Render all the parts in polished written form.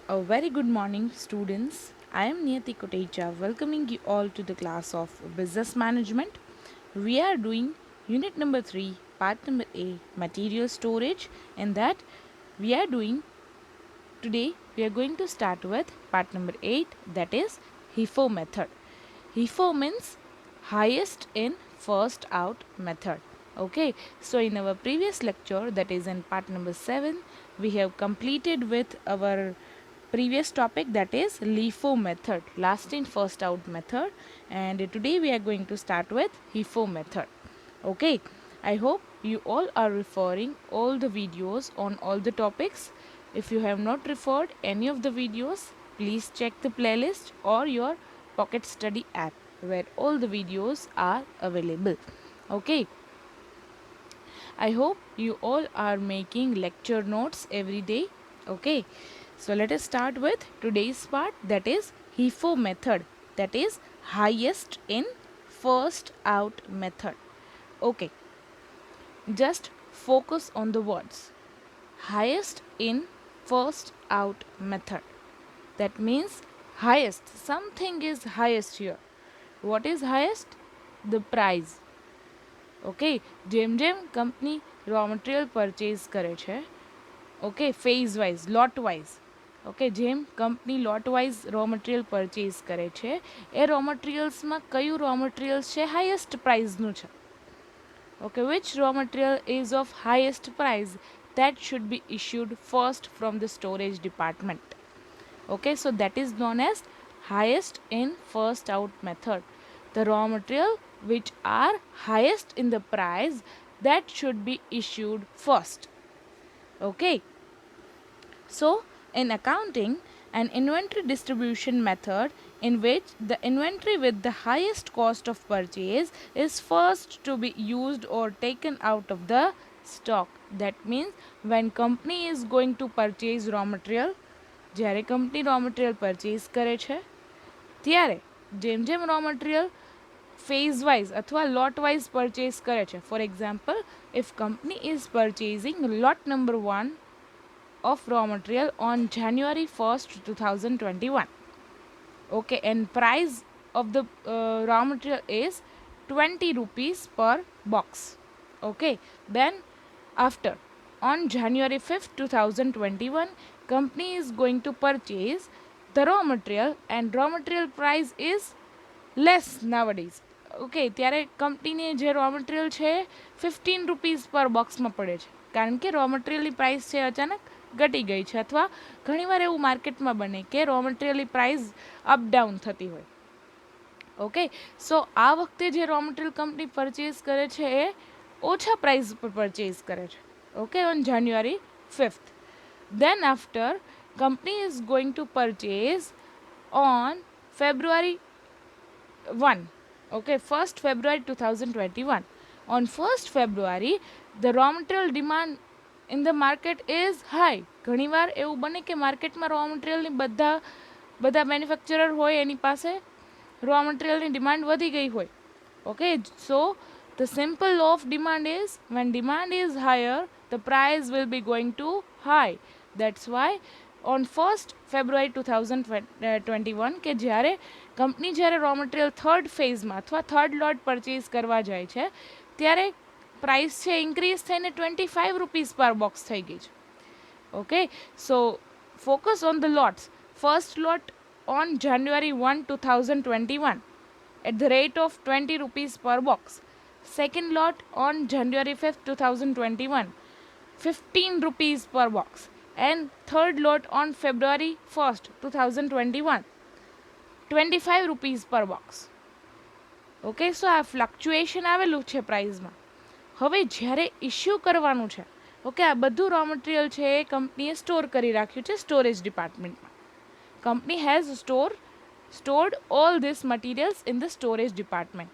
A very good morning, students. I am Niyati Kotecha, welcoming you all to the class of Business Management. We are doing Unit number 3, Part number A, Material Storage, and that we are doing today. We are going to start with Part number 8, that is HIFO method. HIFO means highest in first out method. Okay, so in our previous lecture, that is in part number 7, we have completed with our previous topic, that is LIFO method, last in first out method, and today we are going to start with HIFO method. Okay, I hope you all are referring all the videos on all the topics. If you have not referred any of the videos, please check the playlist or your Pocket Study app where all the videos are available. Okay, I hope you all are making lecture notes every day. Okay, so let us start with today's part, that is HIFO method, that is highest in first out method. Okay, just focus on the words highest in first out method. That means highest, something is highest here. What is highest? The price. Okay જેમ જેમ company raw material purchase કરે છે okay phase wise લોટ wise okay જેમ company લોટ wise row material purchase કરે છે એ row મટીરિયલ્સમાં કયું row materials છે highest પ્રાઇઝનું છે okay, which raw material is of highest price, that should be issued first from the storage department. Okay, so that is known as highest in first out method. The raw material which are highest in the price, that should be issued first. Okay, so in accounting, an inventory distribution method in which the inventory with the highest cost of purchase is first to be used or taken out of the stock. That means when company is going to purchase raw material, જ્યારે company raw material purchase કરે છે ત્યારે જેમ જેમ raw material phase wise अथवा lot wise purchase करे छे. For example, if company is purchasing lot number 1 of raw material on January 1st 2021, okay, and price of the raw material is 20 rupees per box. Okay, then after on January 5th 2021, company is going to purchase the raw material and raw material price is less nowadays. Okay ત્યારે કંપનીને જે raw material છે 15 rupees પર બોક્સમાં પડે છે કારણ કે રો મટીરિયલની પ્રાઇસ છે અચાનક ઘટી ગઈ છે અથવા ઘણીવાર એવું માર્કેટમાં બને કે રો મટીરિયલની પ્રાઇસ અપ ડાઉન થતી હોય. ઓકે, સો આ વખતે જે રો મટીરિયલ કંપની પરચેઝ કરે છે એ ઓછા પ્રાઇસ પર પરચેઝ કરે છે. Okay, on January 5th. Then after, company is going to purchase on February 1. Okay, 1st February 2021. On 1st February, the raw material demand in the market is high. ઘણીવાર એવું બને કે માર્કેટમાં રો મટીરિયલની બધા manufacturer હોય એની પાસે રો મટીરિયલની ડિમાન્ડ વધી ગઈ હોય. Okay, so the simple law of demand is when demand is higher, the price will be going to high. That's why on 1st February 2021 કે જ્યારે કંપની જ્યારે રો મટીરિયલ થર્ડ ફેઝમાં અથવા થર્ડ લોટ purchase કરવા જાય છે ત્યારે પ્રાઇસ છે ઇન્ક્રીઝ થઈને 25 રૂપીઝ પર બોક્સ થઈ ગઈ છે. Okay, so focus on the lots. First lot on January 1 2021 at the rate of 20 rupees per box. Second lot on January 5th 2021, 15 rupees per box. And third lot on February 1st 2021, 25 rupees per box. Okay, so આ fluctuation આવેલું છે પ્રાઇઝમાં. હવે જ્યારે issue કરવાનું છે, okay, આ બધું row material છે એ કંપનીએ સ્ટોર કરી રાખ્યું છે સ્ટોરેજ ડિપાર્ટમેન્ટમાં. Company has stored all these materials in the storage department.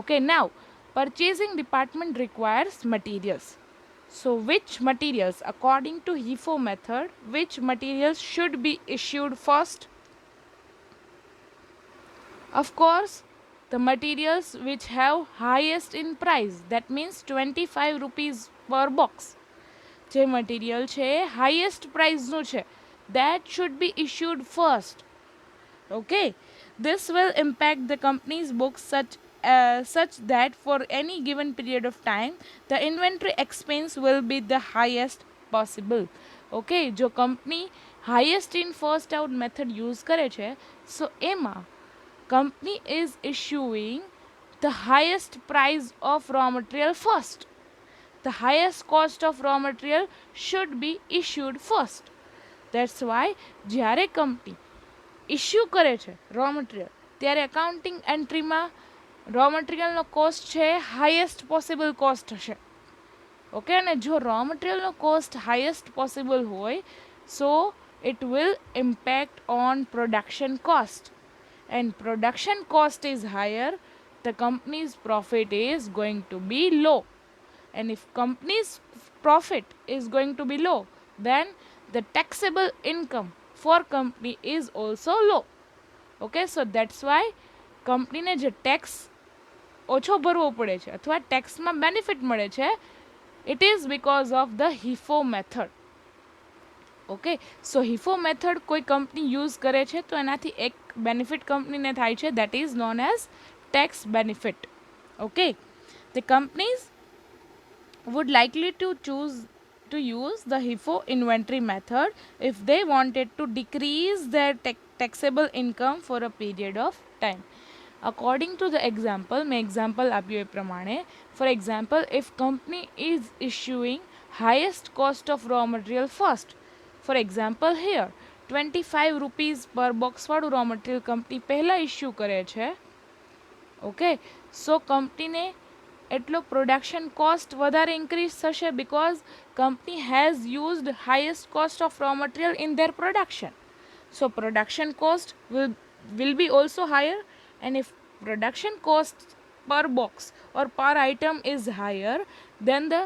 Okay, now purchasing department requires materials. So which materials, according to HIFO method, which materials should be issued first? Of course, the materials which have highest in price, that means 25 rupees per box. જે material છે highest પ્રાઇઝનું છે that should be issued first. Okay, this will impact the company's books such that for any given period of time the inventory expense will be the highest possible. Okay, જો company highest in first out method use કરે છે, so એમાં company is issuing the highest price of raw material first. The highest cost of raw material should be issued first. That's why જ્યારે company issue કરે છે raw material, ત્યારે accounting એન્ટ્રીમાં row મટીરિયલનો cost છે highest possible cost હશે. Okay, અને જો row મટીરિયલનો cost highest possible હોય, સો it will impact on production cost, and production cost is higher, the company's profit is going to be low. And if company's profit is going to be low, then the taxable income for company is also low. Okay, so that's why કંપનીને જે tax ઓછો ભરવો પડે છે અથવા ટેક્સમાં benefit મળે છે, it is because of the HIFO method. Okay, so HIFO method કોઈ કંપની યુઝ કરે છે તો એનાથી એક બેનિફિટ કંપનીને થાય છે, that is known as tax benefit. Okay, the companies would likely to choose to use the HIFO inventory method if they wanted to decrease their taxable income for a period of time. According to the example, મેં example આપ્યું એ પ્રમાણે, for example, if company is issuing highest cost of raw material first, for example here 25 rupees per box વાળું raw material company પહેલા issue કરે છે. Okay, સો કંપનીને એટલો production cost વધારે ઇન્ક્રીઝ થશે because company has used highest cost of raw material in their production. So production cost will be also higher, and if production cost per box or per item is higher, then the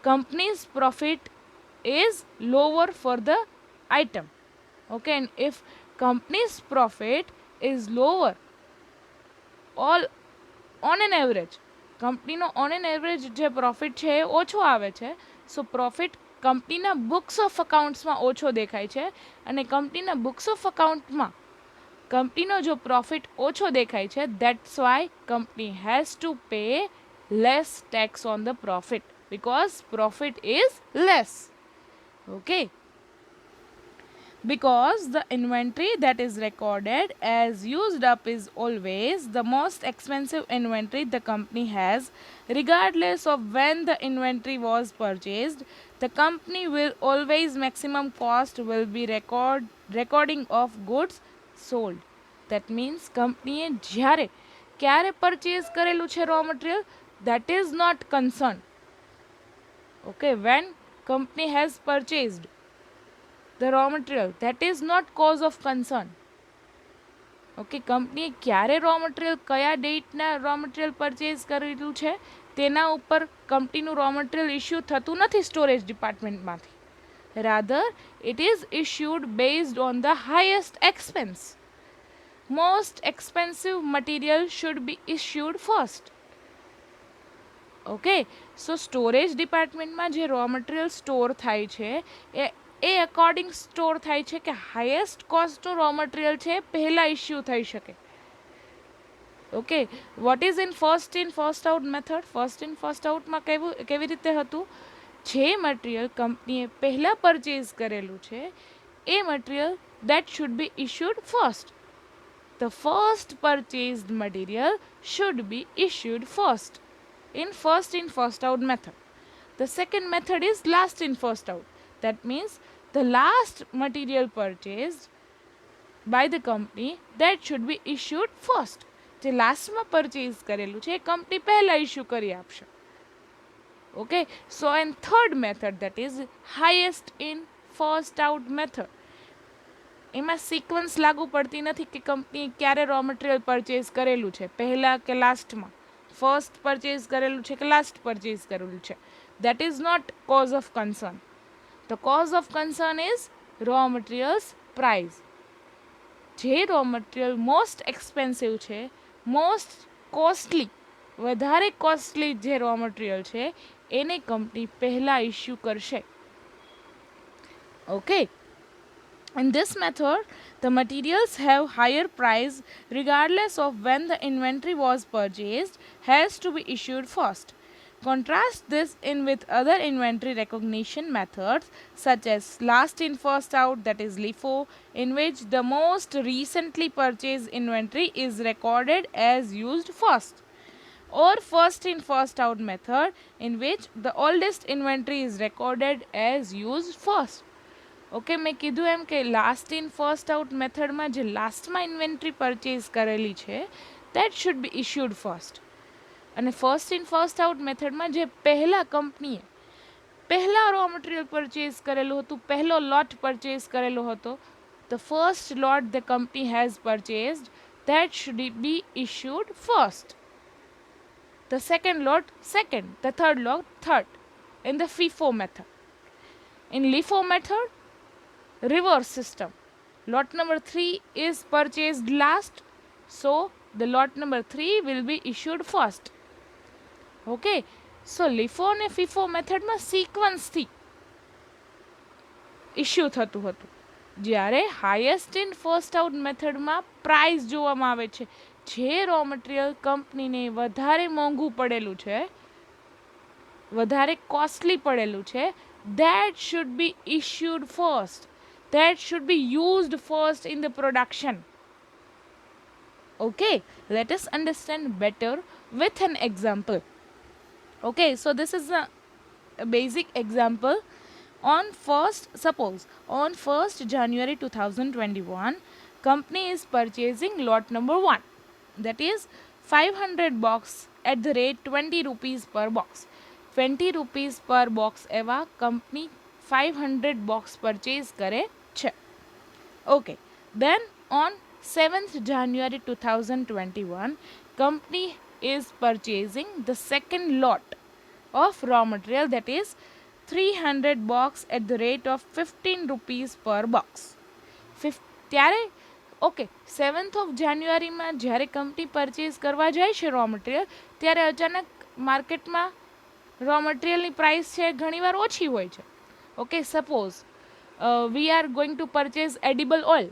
company's profit is lower for the item. Okay, and if company's profit is lower, all on an average કંપનીનો on an average જે profit છે એ ઓછો આવે છે, સો profit કંપનીના books of અકાઉન્ટ્સમાં ઓછો દેખાય છે, અને કંપનીના બુક્સ ઓફ અકાઉન્ટમાં કંપનીનો જો પ્રોફિટ ઓછો દેખાય છે, that's why company has to pay less tax on the profit because profit is less. Okay, because the inventory that is recorded as used up is always the most expensive inventory the company has, regardless of when the inventory was purchased. The company will always maximum cost will be recording of goods sold. That means કંપનીએ જ્યારે ક્યારે purchase કરેલું છે raw material, that is not concern. Okay, when company has purchased the raw material, that is not cause of concern. Okay, કંપનીએ ક્યારે raw material કયા ડેટના row material purchase કરેલું છે તેના ઉપર કંપનીનું રો મટીરિયલ ઇસ્યુ થતું નથી સ્ટોરેજ ડિપાર્ટમેન્ટમાંથી. Rather it is issued based on the highest expense. Most expensive material should be issued first. Okay, so storage ડિપાર્ટમેન્ટમાં જે રો મટીરિયલ સ્ટોર થાય છે એ અકોર્ડિંગ સ્ટોર થાય છે કે હાઈએસ્ટ કોસ્ટનું રો મટીરિયલ છે પહેલાં ઇસ્યુ થઈ શકે. Okay, what is in first out method? First in first આઉટમાં કેવી રીતે હતું? જે મટીરિયલ કંપનીએ પહેલાં પરચેઝ કરેલું છે એ material that should be issued first. The first purchased material should be issued first in first out method. The second method is last in first out. That means the last material purchased by the company that should be issued first. જે લાસ્ટમાં purchase કરેલું છે એ company પહેલાં issue કરી આપશે. Okay, so and third method that is highest in first out method. એમાં sequence લાગુ પડતી નથી કે કંપનીએ ક્યારે રો મટીરિયલ પરચેઝ કરેલું છે, પહેલાં કે લાસ્ટમાં, ફર્સ્ટ પરચેઝ કરેલું છે કે લાસ્ટ પરચેઝ કરેલું છે. That is not cause of concern. The cause of concern is raw materials price. જે રો મટીરિયલ મોસ્ટ એક્સપેન્સિવ છે, મોસ્ટ કોસ્ટલી, વધારે કોસ્ટલી જે રો મટીરિયલ છે એને કંપની પહેલાં ઇસ્યુ કરશે. Okay, In this method, the materials have higher price regardless of when the inventory was purchased has to be issued first. Contrast this in with other inventory recognition methods such as last in first out, that is LIFO, in which the most recently purchased inventory is recorded as used first, or first in first out method in which the oldest inventory is recorded as used first. Okay, મેં કીધું એમ કે last in first out મેથડમાં જે લાસ્ટમાં inventory purchase કરેલી છે that should be issued first, અને first in first out મેથડમાં જે પહેલાં કંપનીએ પહેલાં રો મટીરિયલ પરચેઝ કરેલું હતું, પહેલો લોટ પરચેઝ કરેલો હતો, the first lot the company has purchased that should be issued first, the second lot second, the third lot third, in the FIFO method. In LIFO method, reverse system. Lot number 3 is purchased last, so the lot number 3 will be issued first. Okay, so LIFO and FIFO method માં sequence થી issue થતું હતું, જ્યારે highest in first out મેથડમાં price જોવામાં આવે છે. જે રો મટીરિયલ કંપનીને વધારે મોંઘું પડેલું છે, વધારે કોસ્ટલી પડેલું છે, that should be issued first, that should be used first in the production. Okay, let us understand better with an example. Okay, so this is a basic example. Suppose on 1st January 2021, company is purchasing lot number 1, that is 500 box at the rate 20 rupees per box. 20 rupees per box એવા company 500 box purchase કરે છે. Okay, then on 7th January 2021, company is purchasing the second lot of raw material, that is 300 box at the rate of 15 rupees per box. ત્યારે okay, 7th of January માં જ્યારે company purchase કરવા જાય છે raw material, ત્યારે અચાનક માર્કેટમાં row મટીરિયલની price છે ઘણીવાર ઓછી હોય છે. Okay, suppose we are going to purchase edible oil.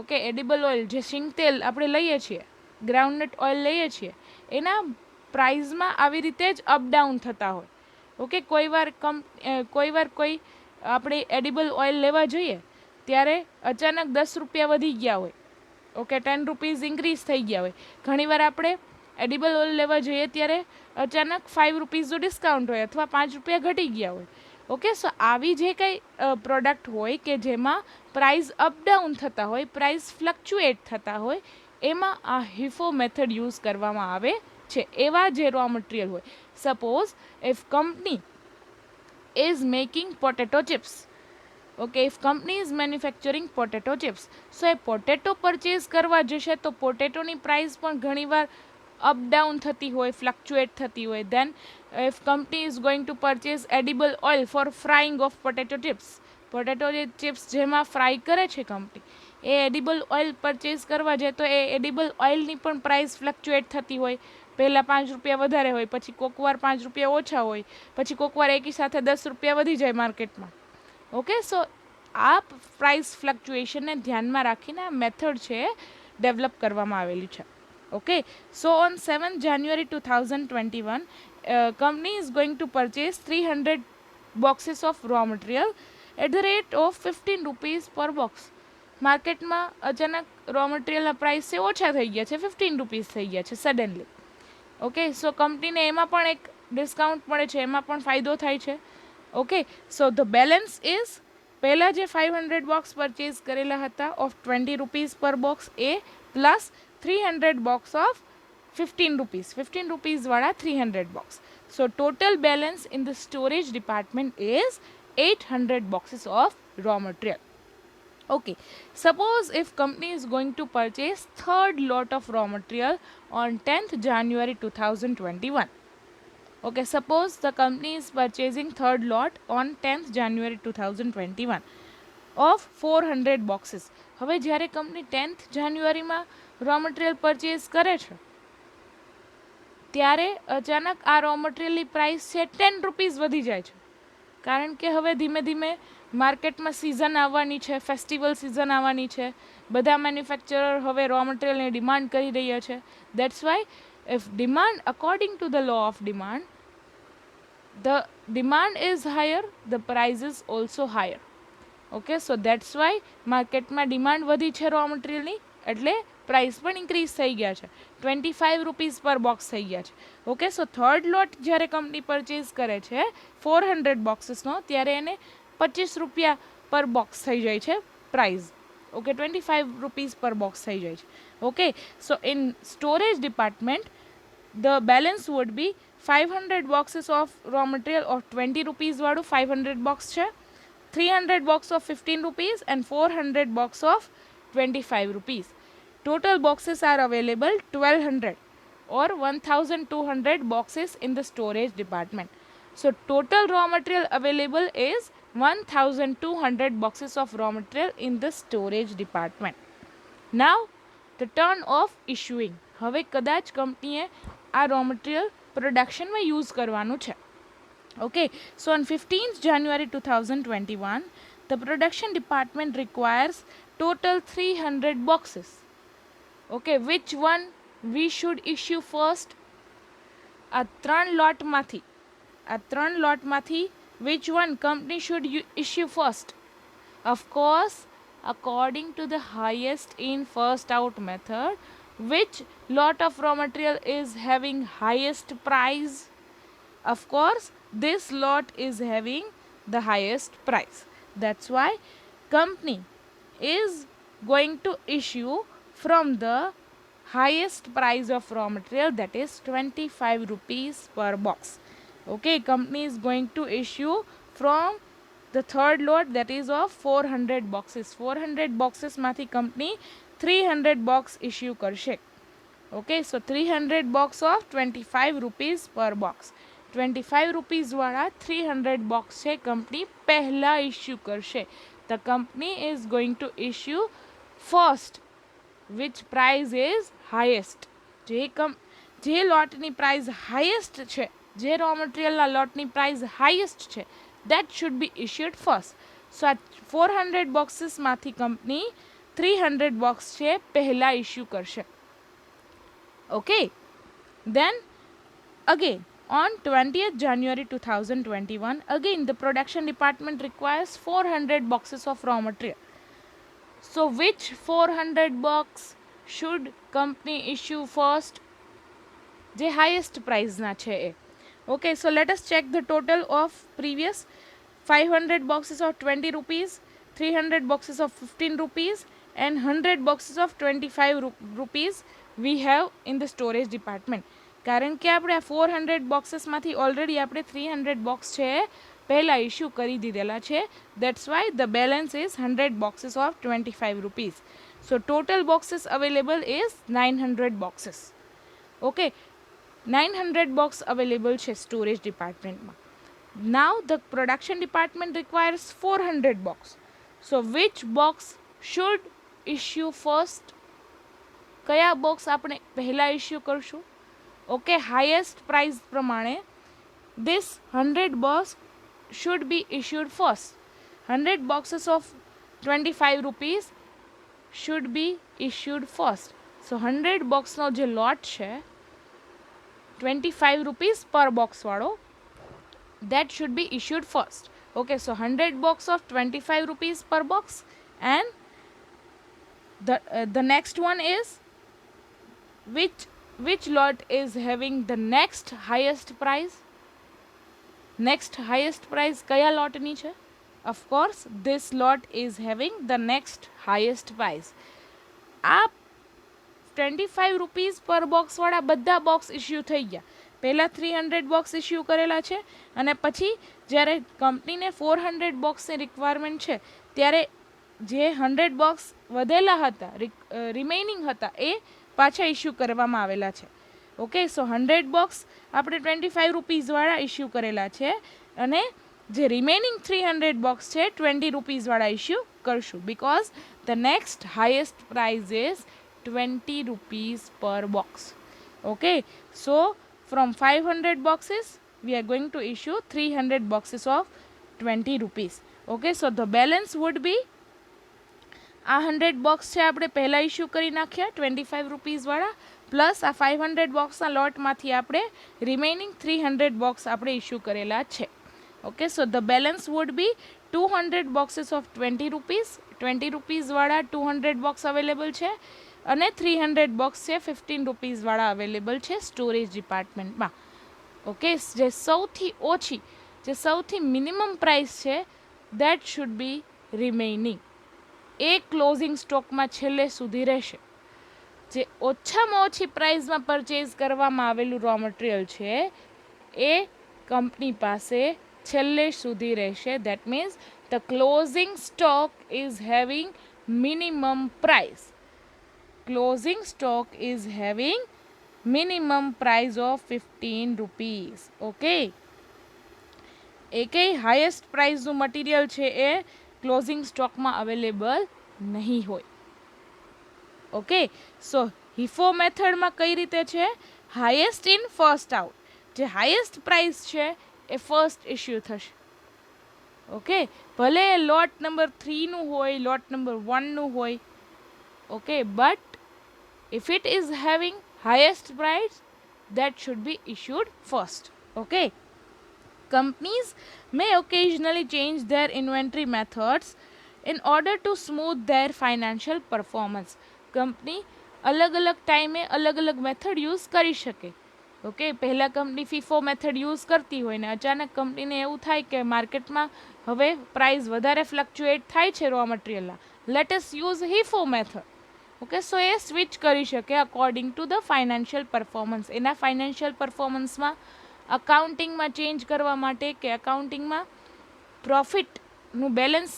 Okay, edible oil જે શીંગ તેલ આપણે લઈએ છીએ, ગ્રાઉન્ડનટ ઓઇલ લઈએ છીએ, એના પ્રાઇઝમાં આવી રીતે જ અપડાઉન થતા હોય. ઓકે, કોઈવાર કોઈ આપણે એડિબલ ઓઇલ લેવા જઈએ ત્યારે અચાનક 10 રૂપિયા વધી ગયા હોય. ઓકે, 10 રૂપીઝ ઇન્ક્રીઝ થઈ ગયા હોય. ઘણીવાર આપણે એડિબલ ઓઇલ લેવા જઈએ ત્યારે અચાનક 5 રૂપીઝનું ડિસ્કાઉન્ટ હોય અથવા 5 રૂપિયા ઘટી ગયા હોય. ઓકે, સો આવી જે કંઈ પ્રોડક્ટ હોય કે જેમાં પ્રાઇસ અપડાઉન થતા હોય, પ્રાઇસ ફ્લક્ચ્યુએટ થતા હોય, એમાં આ હિફો મેથડ યુઝ કરવામાં આવે છે. એવા જે રો મટીરિયલ હોય, suppose if company is making potato chips, okay, if company is manufacturing potato chips, so A potato purchase કરવા જશે તો પોટેટોની પ્રાઇસ પણ ઘણીવાર અપડાઉન થતી હોય, ફ્લક્ચ્યુએટ થતી હોય. Then if company is going to purchase edible oil for frying of potato chips, potato જે ચિપ્સ જેમાં ફ્રાય કરે છે કંપની, એ એડિબલ ઓઇલ પરચેઝ કરવા જાય તો એ એડિબલ ઓઇલની પણ પ્રાઇસ ફ્લક્ચ્યુએટ થતી હોય. પહેલાં 5 રૂપિયા વધારે હોય, પછી કોકવાર 5 રૂપિયા ઓછા હોય, પછી કોકવાર એકી સાથે 10 રૂપિયા વધી જાય માર્કેટમાં. ઓકે, સો આ પ્રાઇસ ફ્લક્ચ્યુએશનને ધ્યાનમાં રાખીને આ મેથડ છે ડેવલપ કરવામાં આવેલી છે. Okay, so on 7th January 2021, company is going to purchase 300 boxes of raw material at the rate of 15 rupees per box. માર્કેટમાં અચાનક રો મટીરિયલના પ્રાઇસ છે ઓછા થઈ ગયા છે, 15 રૂપીઝ થઈ ગયા છે સડનલી. ઓકે, સો કંપનીને એમાં પણ એક ડિસ્કાઉન્ટ મળે છે, એમાં પણ ફાયદો થાય છે. Okay, so the balance is પહેલાં જે 500 બોક્સ પરચેઝ કરેલા હતા ઓફ 20 રૂપીઝ પર box A plus 300 box of 15 rupees, 15 rupees vada 300 box. So total balance in the storage department is 800 boxes of raw material. Okay, suppose if company is going to purchase third lot of raw material on 10th January 2021. Okay, suppose the company is purchasing third lot on 10th January 2021 of 400 boxes. હવે જ્યારે company 10th જાન્યુઆરીમાં row material purchase કરે છે ત્યારે અચાનક આ row મટીરિયલની price છે 10 rupees વધી જાય છે, કારણ કે હવે ધીમે ધીમે માર્કેટમાં સિઝન આવવાની છે, ફેસ્ટિવલ સિઝન આવવાની છે, બધા મેન્યુફેક્ચરર હવે રો મટીરિયલની ડિમાન્ડ કરી રહ્યા છે. That's why if demand according to the law of demand, the demand is higher, the price is also higher. Okay, so that's why માર્કેટમાં ડિમાન્ડ વધી છે રો મટીરિયલની, એટલે પ્રાઇસ પણ ઇન્ક્રીઝ થઈ ગયા છે. 25 રૂપીઝ પર બોક્સ થઈ ગયા છે. ઓકે, સો થર્ડ લોટ જ્યારે કંપની પરચેઝ કરે છે 400 બોક્સીસનો, ત્યારે એને 25 રૂપિયા પર બોક્સ થઈ જાય છે પ્રાઇઝ. ઓકે, 25 રૂપીઝ પર બોક્સ થઈ જાય છે. Okay, so in storage department the balance would be 500 boxes of raw material of 20 rupees વાળું 500 box છે, 300 box of 15 rupees and 400 box of 25 rupees. Total boxes are available 1200 or 1200 boxes in the storage department. So total raw material available is 1200 boxes of raw material in the storage department. Now the turn of issuing. હવે કદાચ કંપનીએ આ raw material પ્રોડક્શનમાં use કરવાનું છે. Okay, so on 15th January 2021 the production department requires total 300 boxes. Okay, which one we should issue first? આ ત્રણ લોટમાંથી which one company should issue first? Of course, according to the highest in first out method, which lot of raw material is having highest price? Of course, this lot is having the highest price. That's why company is going to issue from the highest price of raw material, that is 25 rupees per box. Okay, company is going to issue from the third lot, that is of 400 boxes. 400 boxes માંથી company 300 box issue કરશે. Okay, so 300 box of 25 rupees per box. 25 rupees વાળા 300 box છે company પહેલા issue કરશે. The company is going to issue first which price is highest. જે લોટની price highest છે, જે row મટીરિયલના લોટની price highest છે, that should be issued first. So આ 400 બોક્સીસમાંથી company 300 box છે પહેલા ઇશ્યુ કરશે. Okay, then again on 20th January 2021, again the production department requires 400 boxes of raw material. So which 400 box should company issue first? જે highest price ના છે એ. Okay, so let us check the total of previous 500 boxes of 20 rupees, 300 boxes of 15 rupees and 100 boxes of 25 rupees we have in the storage department. કારણ કે આપણે આ 400 બોક્સીસમાંથી already આપણે 300 box છે પહેલાં ઇશ્યુ કરી દીધેલા છે. That's Y the balance is 100 boxes of 25 rupees. So total boxes available is 900 boxes. Okay, 900 box available છે storage ડિપાર્ટમેન્ટમાં. Now the production department requires 400 box. So which box should issue first? કયા box આપણે પહેલા issue કરશું? Okay, highest price પ્રમાણે this 100 box should be issued first. 100 boxes of 25 rupees should be issued first. So 100 બોક્સનો જે લોટ છે 25 rupees per box વાળો, that should be issued first. Okay, so 100 box of 25 rupees per box, and the next one is which lot is having the next highest price? Next highest price kaya lot ની છે? Of course, this lot is having the next highest price. આ 25 rupees per box વાળા બધા box issue થઈ ગયા. પહેલાં 300 box issue કરેલા છે અને પછી જ્યારે કંપનીને 400 બોક્સની રિક્વાયરમેન્ટ છે ત્યારે જે 100 બોક્સ વધેલા હતા, રિમેઇનિંગ હતા, એ પાછા ઇશ્યુ કરવામાં આવેલા છે. ઓકે, સો 100 બોક્સ આપણે 25 રૂપીઝ વાળા ઇશ્યુ કરેલા છે અને જે રિમેઇનિંગ 300 બોક્સ છે 20 રૂપીઝ વાળા ઇશ્યુ કરશું, because the next highest price is 20 rupees per box. Okay, so from 500 boxes we are going to issue 300 boxes of 20 rupees. Okay, so the balance would બી આ 100 box છે આપણે પહેલાં ઇસ્યુ કરી નાખ્યા 25 રૂપીસવાળા, plus આ 500 બોક્સના લોટમાંથી આપણે રિમેઇનિંગ 300 બોક્સ આપણે ઇસ્યુ કરેલા છે. Okay, so the balance would be 200 boxes of 20 rupees. 20 રૂપીસવાળા 200 બોક્સ અવેલેબલ છે અને 300 બોક્સ છે 15 રૂપીસવાળા અવેલેબલ છે સ્ટોરેજ ડિપાર્ટમેન્ટમાં. ઓકે, જે સૌથી મિનિમમ પ્રાઇસ છે દેટ શુડ બી રિમેઇનિંગ. એ ક્લોઝિંગ સ્ટોકમાં છેલ્લે સુધી રહેશે. જે ઓછામાં ઓછી પ્રાઇસમાં પરચેઝ કરવામાં આવેલું રો મટીરિયલ છે એ કંપની પાસે છેલ્લે સુધી રહેશે. That means the closing stock is having minimum price. Closing stock is having minimum price of 15 rupees. Okay, એકેય હાઈએસ્ટ પ્રાઇસનું મટીરિયલ છે એ ક્લોઝિંગ સ્ટોકમાં અવેલેબલ નહીં હોય. ઓકે, સો હિફો મેથડમાં કઈ રીતે છે? Highest in first out. જે હાઈએસ્ટ પ્રાઇસ છે એ ફર્સ્ટ ઇસ્યુ થશે. ઓકે, ભલે લોટ નંબર 3નું હોય, લોટ નંબર 1નું હોય. Okay, but if it is having highest price, that should be issued first. Okay, companies may occasionally change their inventory methods in order to smooth their financial performance. Company અલગ અલગ ટાઈમે અલગ અલગ method use કરી શકે. Okay, પહેલાં company FIFO method use કરતી હોય ને અચાનક કંપનીને એવું થાય કે માર્કેટમાં હવે પ્રાઇસ વધારે ફ્લક્ચ્યુએટ થાય છે રો મટીરિયલના, let us use HIFO method. Okay, so એ સ્વિચ કરી શકે according to the financial performance. એના ફાઇનાન્શિયલ પરફોર્મન્સમાં અકાઉન્ટિંગમાં ચેન્જ કરવા માટે કે અકાઉન્ટિંગમાં પ્રોફિટનું બેલેન્સ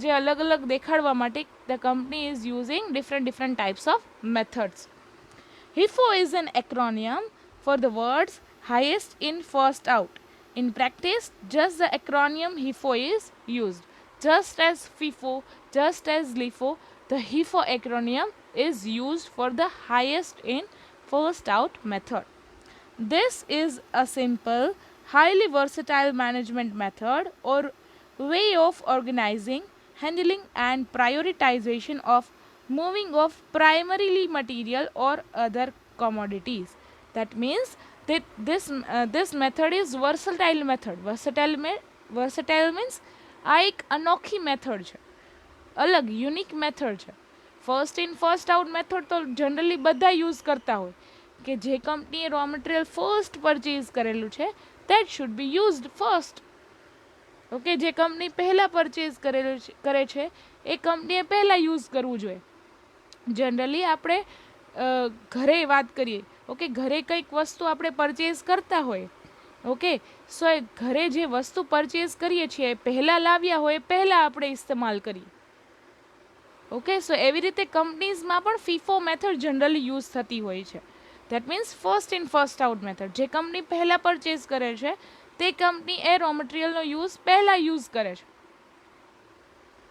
જે અલગ અલગ દેખાડવા માટે the company is using different types of methods. HIFO is an acronym for the words highest in first out. In practice, just the acronym HIFO is used. Just as FIFO, just as LIFO, the HIFO acronym is used for the highest in first out method. This is a simple, highly versatile management method or way of organizing, handling and prioritization of moving of primarily material or other commodities. That means that this method is versatile method. Versatile means આ એક અનોખી method છે, અલગ unique method છે. First in first out method તો generally બધા use કરતા હોય કે જે કંપનીએ રો મટીરિયલ ફર્સ્ટ પરચેઝ કરેલું છે that should B used first. Okay, જે કંપની પહેલાં પરચેઝ કરે છે એ કંપનીએ પહેલાં યુઝ કરવું જોઈએ. જનરલી આપણે ઘરે વાત કરીએ, ઓકે, ઘરે કંઈક વસ્તુ આપણે પરચેઝ કરતા હોય, ઓકે, સો એ ઘરે જે વસ્તુ પરચેઝ કરીએ છીએ પહેલાં લાવ્યા હોય પહેલાં આપણે ઇસ્તેમાલ કરીએ. ઓકે, સો એવી રીતે કંપનીઝમાં પણ ફીફો મેથડ જનરલી યુઝ થતી હોય છે. That means first in first out method. જે કંપની પહેલાં પરચેઝ કરે છે તે કંપની એ રો મટીરિયલનો યુઝ પહેલાં યુઝ કરે છે.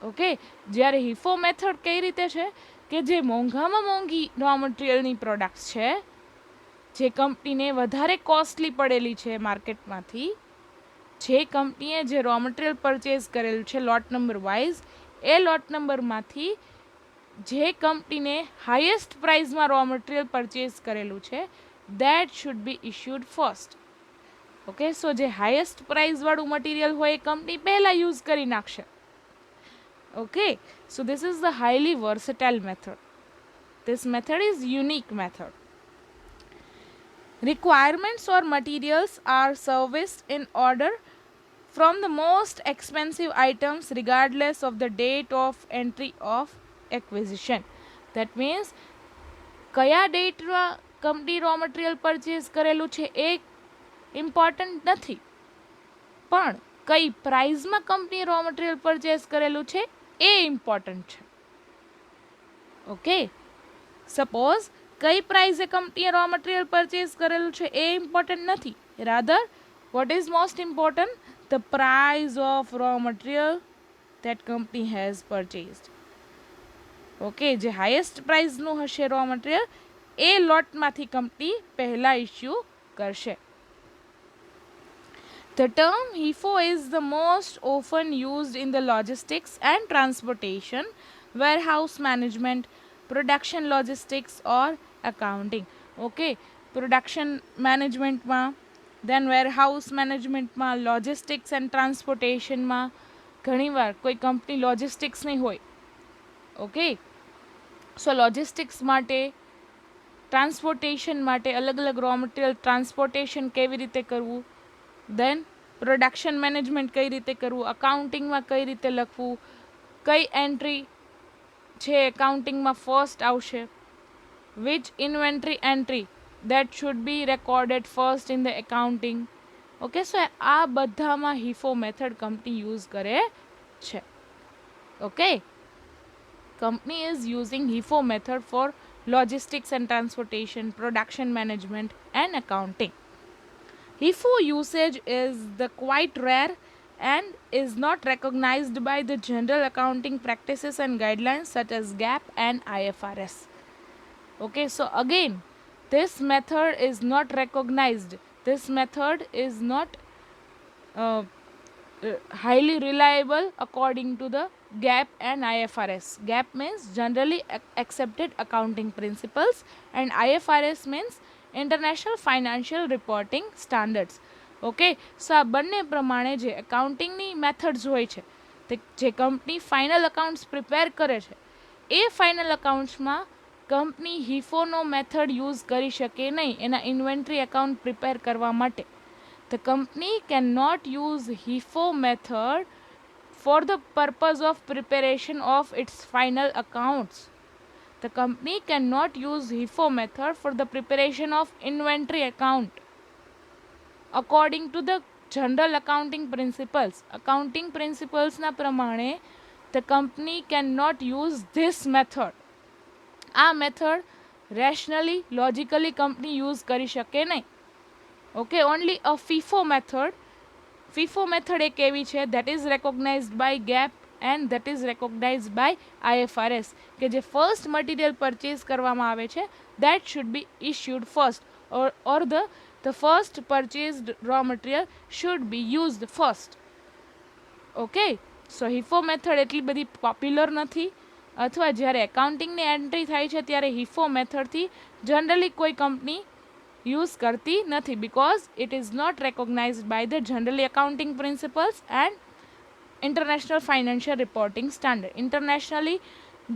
ઓકે, જ્યારે હિફો મેથડ કઈ રીતે છે કે જે મોંઘામાં મોંઘી રો મટીરિયલની પ્રોડક્ટ્સ છે, જે કંપનીને વધારે કોસ્ટલી પડેલી છે માર્કેટમાંથી, જે કંપનીએ જે રો મટીરિયલ પરચેઝ કરેલું છે લોટ નંબર વાઇઝ, એ લોટ નંબરમાંથી જે કંપનીને હાઈએસ્ટ પ્રાઇસમાં રો મટીરિયલ પરચેઝ કરેલું છે that should be issued first. Okay, so જે હાઈએસ્ટ પ્રાઇસવાળું મટીરિયલ હોય એ કંપની પહેલાં યુઝ કરી નાખશે. Okay, so this is the highly versatile method. This method is unique method. Requirements or materials are serviced in order from the most expensive items regardless of the date of entry of acquisition. That means કયા ડેટમાં company raw material purchase કરેલું છે એ important નથી, પણ કઈ પ્રાઇઝમાં company raw material purchase કરેલું છે એ ઇમ્પોર્ટન્ટ છે. ઓકે, સપોઝ કઈ પ્રાઇઝે કંપનીએ રો મટીરિયલ પરચેઝ કરેલું છે એ ઇમ્પોર્ટન્ટ નથી. Rather what is most important? The price of raw material that company has purchased. Okay, જે હાઈએસ્ટ પ્રાઇઝનું હશે રો મટીરિયલ એ લોટમાંથી કંપની પહેલાં ઇસ્યુ કરશે. The term HIFO is the most often used in the logistics and transportation, warehouse management, production logistics or accounting. Okay, production management માં, then warehouse management માં, logistics and transportation માં ઘણીવાર કોઈ company logistics નહીં હોય. Okay, સો logistics માટે, transportation માટે અલગ અલગ રો મટીરિયલ ટ્રાન્સપોર્ટેશન કેવી રીતે કરવું, દેન પ્રોડક્શન મેનેજમેન્ટ કઈ રીતે કરવું, અકાઉન્ટિંગમાં કઈ રીતે લખવું, કઈ એન્ટ્રી છે એકાઉન્ટિંગમાં ફર્સ્ટ આવશે, which inventory entry that should be recorded first in the accounting. Okay, so આ બધામાં HIFO method company use કરે છે. Okay, company is using HIFO method for logistics and transportation, production management and accounting. HIFO usage is the quite rare and is not recognized by the general accounting practices and guidelines such as GAAP and IFRS. Okay, so again, this method is not recognized. This method is not highly reliable according to the GAAP and IFRS. GAAP means generally accepted accounting principles and IFRS means international financial reporting standards. Okay, so આ બંને પ્રમાણે જે એકાઉન્ટિંગની methods હોય છે, તે જે company final accounts prepare કરે છે, એ ફાઇનલ અકાઉન્ટ્સમાં કંપની HIFOનો મેથડ યુઝ કરી શકે નહીં એના ઇન્વેન્ટરી અકાઉન્ટ પ્રિપેર કરવા માટે. The company cannot use HIFO method for the purpose of preparation of its final accounts. The company cannot use HIFO method for the preparation of inventory account. According to the general accounting principles, accounting principles na pramane, the company cannot use this method. આ method rationally logically company use કરી શકે નહીં. Okay, only a FIFO method એક એવી છે that is recognized by GAAP and that is recognized by IFRS, કે જે first material purchase કરવામાં આવે છે that should be issued first, or the first purchased raw material should be used first. Okay, so HIFO method એટલી બધી popular નથી, અથવા જ્યારે એકાઉન્ટિંગની એન્ટ્રી થાય છે ત્યારે HIFO મેથડથી જનરલી કોઈ કંપની યુઝ કરતી નથી, because it is not recognized by the generally accounting principles and international financial reporting standard. Internationally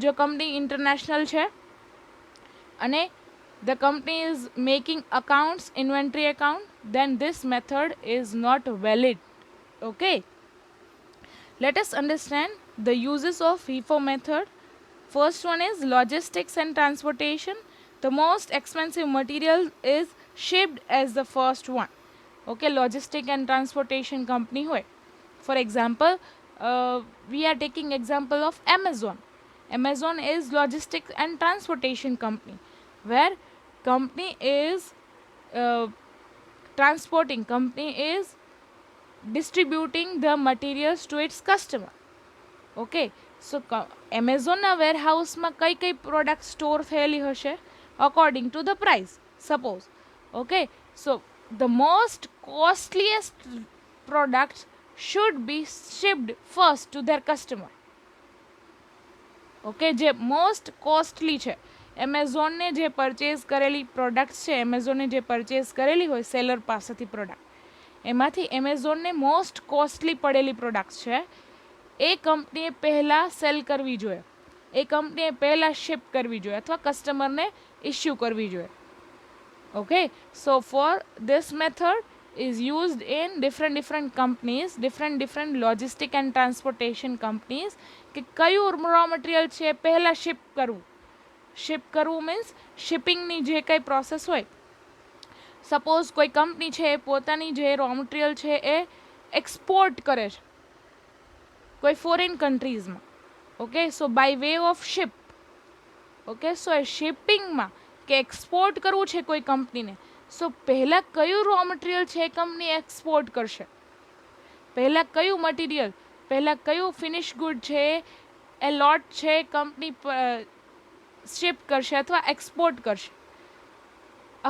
જો કંપની ઇન્ટરનેશનલ છે અને the company is making accounts, inventory account, then this method is not valid. Okay, let us understand the uses of HIFO method. First one is logistics and transportation. The most expensive material is shipped as the first one. Okay, logistic and transportation company hoy. For example, we are taking example of Amazon. Amazon is logistics and transportation company, where company is transporting, company is distributing the materials to its customer. Okay, so Amazon warehouse માં કઈ કઈ product store થયેલી હશે according to the price, suppose. Okay, so the most costliest products should be shipped first to their customer. Okay, જે most costly છે, એમેઝોનને જે purchase કરેલી products છે, એમેઝોને જે પરચેઝ કરેલી હોય સેલર પાસેથી પ્રોડક્ટ, એમાંથી એમેઝોનને મોસ્ટ કોસ્ટલી પડેલી પ્રોડક્ટ્સ છે, એ કંપનીએ પહેલાં સેલ કરવી જોઈએ, એ કંપનીએ પહેલાં શિપ કરવી જોઈએ અથવા કસ્ટમરને ઇસ્યુ કરવી જોઈએ. Okay, so for this method is used in different companies, different logistic and transportation companies, કે કયું રો મટીરિયલ છે પહેલાં શિપ કરવું. શિપ કરવું મીન્સ શિપિંગની જે કંઈ પ્રોસેસ હોય, સપોઝ કોઈ કંપની છે એ પોતાની જે રો મટીરિયલ છે એ એક્સપોર્ટ કરે છે કોઈ ફોરેન કન્ટ્રીઝમાં. Okay, so by way of ship. Okay, so એ શિપિંગમાં કે એક્સપોર્ટ કરવું છે કોઈ કંપનીને, સો પહેલાં કયું રો મટીરિયલ છે એ કંપની એક્સપોર્ટ કરશે, પહેલાં કયું મટીરિયલ, પહેલાં કયું ફિનિશ ગુડ છે એ લોટ છે કંપની શિપ કરશે અથવા એક્સપોર્ટ કરશે.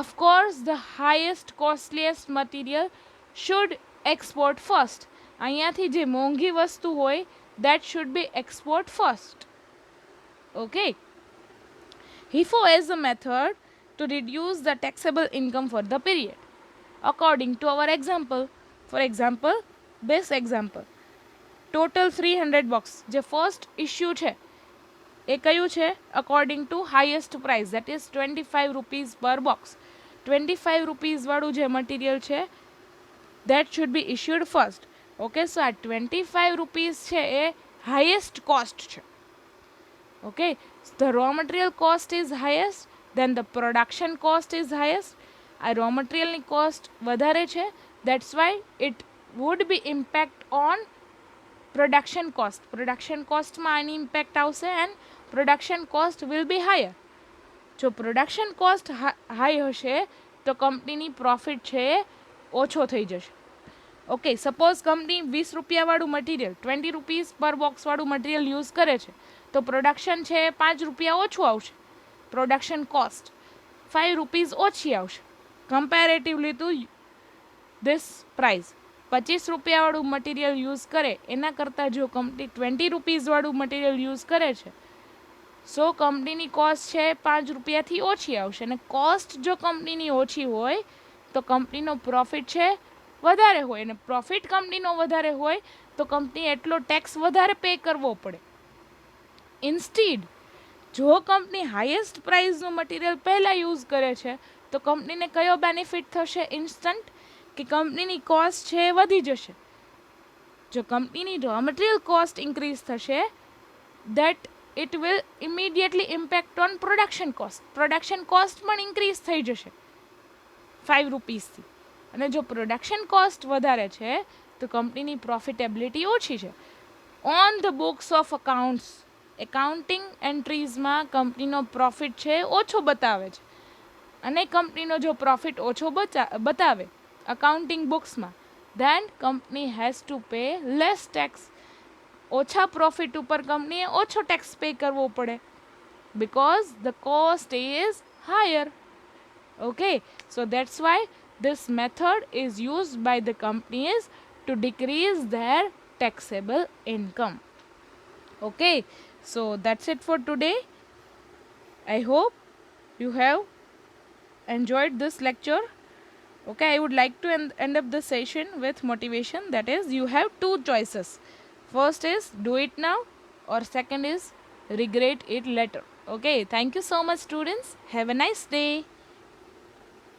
Of course the highest costliest material should export first. અહીંયાથી જે મોંઘી વસ્તુ હોય that should be export first. Okay. HIFO is a method to reduce the taxable income for the period. According to our example, for example, this example, total 300 box જે first issue છે એ કયું છે? According to highest price, that is 25 rupees per box. 25 rupees વાળું જે material છે that should be issued first. Okay, so આ 25 rupees છે એ highest cost છે. Okay, so the raw material cost is highest, then the production cost is highest. આ raw material ની cost વધારે છે, that's why it would be impact on production cost. Production cost માં આની impact આવશે and production cost will be higher. જો production cost high હશે તો કંપનીની profit છે ઓછો થઈ જશે. ઓકે, સપોઝ કંપની 20 રૂપિયા વાળું મટીરિયલ 20 રૂપીસ પર બોક્સ વાળું મટીરિયલ યુઝ કરે છે તો પ્રોડક્શન છે 5 રૂપિયા ઓછું આવશે. પ્રોડક્શન કોસ્ટ 5 રૂપીસ ઓછી આવશે કમ્પેરેટિવલી ટુ ધીસ પ્રાઇસ. 25 રૂપિયા વાળું મટીરિયલ યુઝ કરે એના કરતાં જો કંપની 20 રૂપીસ વાળું મટીરિયલ યુઝ કરે છે સો કંપનીની કોસ્ટ છે 5 રૂપિયાથી ઓછી આવશે. અને કોસ્ટ જો કંપનીની ઓછી હોય તો કંપનીનો પ્રોફિટ છે વધારે હોય, અને પ્રોફિટ કંપનીનો વધારે હોય તો કંપની એટલો ટેક્સ વધારે પે કરવો પડે. ઇન્સ્ટીડ જો કંપની હાઈએસ્ટ પ્રાઇસનું મટીરિયલ પહેલાં યુઝ કરે છે તો કંપનીને કયો બેનિફિટ થશે? ઇન્સ્ટન્ટ કે કંપનીની કોસ્ટ છે વધી જશે. જો કંપનીની રો મટીરિયલ કોસ્ટ ઇન્ક્રીઝ થશે that it will immediately impact on production cost. Production cost પણ ઇન્ક્રીઝ થઈ જશે 5 રૂપીસથી. અને જો પ્રોડક્શન કોસ્ટ વધારે છે તો કંપનીની પ્રોફિટેબિલિટી ઓછી છે. On the books of accounts, accounting એન્ટ્રીઝમાં કંપનીનો પ્રોફિટ છે ઓછો બતાવે છે, અને કંપનીનો જો પ્રોફિટ ઓછો બતાવે અકાઉન્ટિંગ બુક્સમાં then company has to pay less tax. ઓછા પ્રોફિટ ઉપર કંપનીએ ઓછો ટેક્સ પે કરવો પડે because the cost is higher. Okay, so that's why this method is used by the companies to decrease their taxable income. Okay, so that's it for today. I hope you have enjoyed this lecture. Okay, I would like to end up the session with motivation, that is you have two choices. First is do it now, or second is regret it later. Okay, thank you so much students. Have a nice day.